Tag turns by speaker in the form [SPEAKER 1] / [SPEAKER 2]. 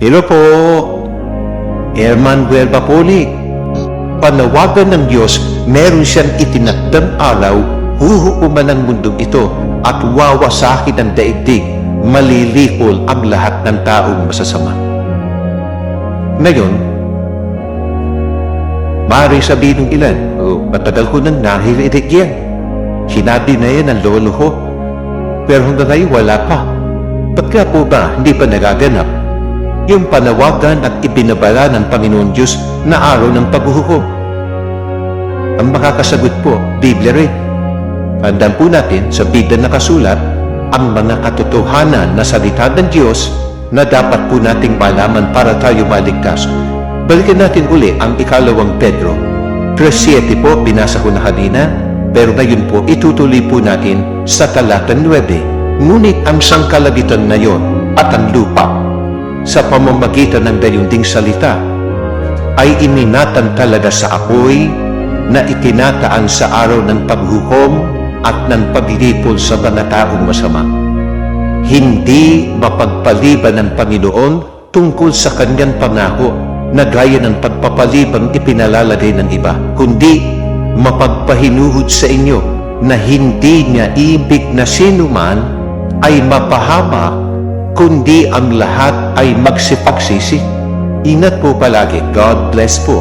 [SPEAKER 1] Hello po, Herman Buelba Poli. Panawagan ng Diyos, meron siyang itinakdang araw, huhukuman ng mundong ito at wawasakin ang daigdig, malilihol ang lahat ng taong masasama. Ngayon, maaaring sabihin ng ilan, matagal ko nang naririnig yan. Sinabi na yan ng lolo ko, pero hanggang ngayon wala pa. Ba't kaya po ba hindi pa nagaganap yung panawagan at ibinabala ng Panginoon Diyos na araw ng paghuhukom? Ang makakasagot po, Biblia rin. Tandaan po natin sa Biblia nakasulat ang mga katotohanan na salita ng Diyos na dapat po nating malaman para tayo maligtas. Balikan natin uli ang 2 Pedro 3:7 po, binasa ko na kanina, pero ngayon po itutuloy po natin sa talata 9. Ngunit ang sangkalagitan na yon at ang lupa sa pamamagitan ng dayunding salita ay iminatan talaga sa apoy na itinataan sa araw ng paghukom at ng paglilipol sa mga taong masama. Hindi mapagpaliban ng Panginoon tungkol sa kanyang pangako na gaya ng pagpapalibang ipinalalagay ng iba, kundi mapagpahinuhod sa inyo na hindi niya ibig na sinuman ay mapahama, kundi ang lahat ay magsipagsisi. Ingat po palagi. God bless po.